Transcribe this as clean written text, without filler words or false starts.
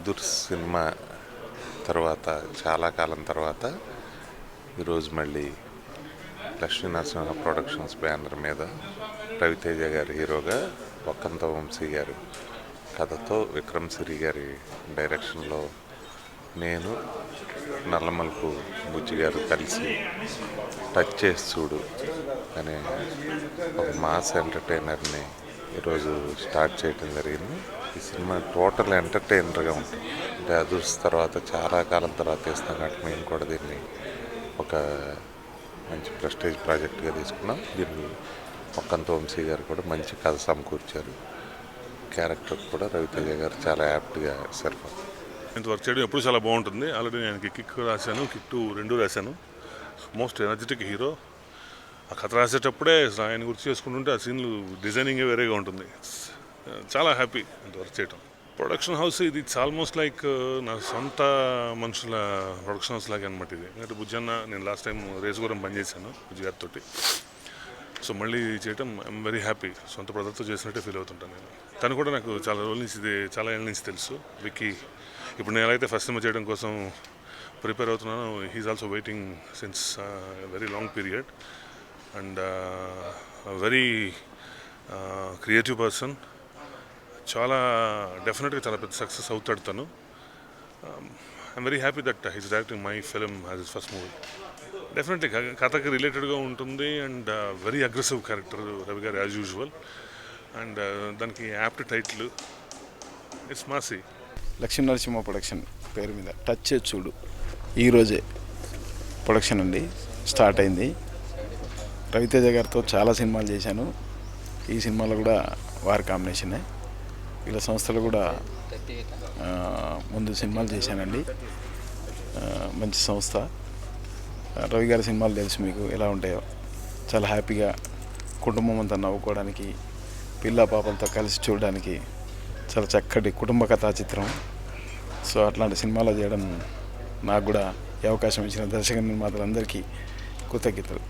Bahadur cinema తర్వాత చాలా కాలం తర్వాత ఈరోజు మళ్ళీ లక్ష్మీ నరసింహ ప్రొడక్షన్స్ బ్యానర్ మీద రవితేజ గారి హీరోగా వక్కంత వంశీ గారు కథతో విక్రమ్ సిరి గారి డైరెక్షన్లో నేను నల్లమలుపు బుజ్జి గారు కలిసి టచ్ చేసి చూడు అనే ఒక మాస్ ఎంటర్టైనర్ని ఈరోజు స్టార్ట్ చేయడం జరిగింది. ఈ సినిమా టోటల్ ఎంటర్టైనర్గా ఉంటుంది. అంటే అదూర్స్ తర్వాత చాలా కాలం తర్వాత తీస్తాం కాబట్టి మేము కూడా దీన్ని ఒక మంచి ప్రెస్టేజ్ ప్రాజెక్ట్గా తీసుకున్నాం. దీన్ని వక్కంత వంశీ గారు కూడా మంచి కథ సమకూర్చారు. క్యారెక్టర్ కూడా రవితేజ గారు చాలా యాప్ట్గా సరిపోతుంది. ఇంత వర్క్ చేయడం ఎప్పుడు చాలా బాగుంటుంది. ఆల్రెడీ నేను కిక్ రాశాను, కిక్ 2 2 రాశాను. Most energetic hero. ఆ కథ రాసేటప్పుడే ఆయన గుర్తు చేసుకుంటుంటే ఆ సీన్లు డిజైనింగే వేరేగా ఉంటుంది. చాలా హ్యాపీ ఇంత వర్క్ చేయటం. ప్రొడక్షన్ హౌస్ ఇది ఇట్స్ ఆల్మోస్ట్ లైక్ నా సొంత మనుషుల ప్రొడక్షన్ హౌస్ లాగే అనమాట ఇది. ఎందుకంటే బుజ్జన్న నేను లాస్ట్ టైం రేసుగురం పనిచేశాను బుజ్జి గారితో. సో మళ్ళీ చేయటం ఐఎమ్ వెరీ హ్యాపీ. సొంత బ్రదర్తో చేసినట్టే ఫీల్ అవుతుంటాను నేను. తను కూడా నాకు చాలా రోజుల నుంచి చాలా ఏళ్ళ నుంచి తెలుసు. విక్కీ ఇప్పుడు నేను ఎలా అయితే ఫస్ట్ సినిమా చేయడం కోసం ప్రిపేర్ అవుతున్నాను, he's also waiting since very long period. And very creative person. చాలా డెఫినెట్గా చాలా పెద్ద సక్సెస్ అవుతాడు తను. I'm very happy that he's directing my film as his first movie. Definitely కథకి రిలేటెడ్గా ఉంటుంది. And very aggressive character Ravi garu as usual. And దానికి apt title it's massy. Lakshmi Narasimha production పేరు మీద టచ్ చేసి చూడు ఈరోజే ప్రొడక్షన్ అండి స్టార్ట్ అయింది. రవితేజ గారితో చాలా సినిమాలు చేశాను. ఈ సినిమాలో కూడా వారి కాంబినేషనే. వీళ్ళ సంస్థలు కూడా ముందు సినిమాలు చేశానండి. మంచి సంస్థ. రవి గారి సినిమాలు తెలుసు మీకు ఎలా ఉంటాయో. చాలా హ్యాపీగా కుటుంబం అంతా నవ్వుకోవడానికి, పిల్ల పాపలతో కలిసి చూడడానికి చాలా చక్కటి కుటుంబ కథా చిత్రం. సో అట్లాంటి సినిమాలు చేయడం నాకు కూడా ఈ అవకాశం ఇచ్చిన దర్శక నిర్మాతలందరికీ కృతజ్ఞతలు.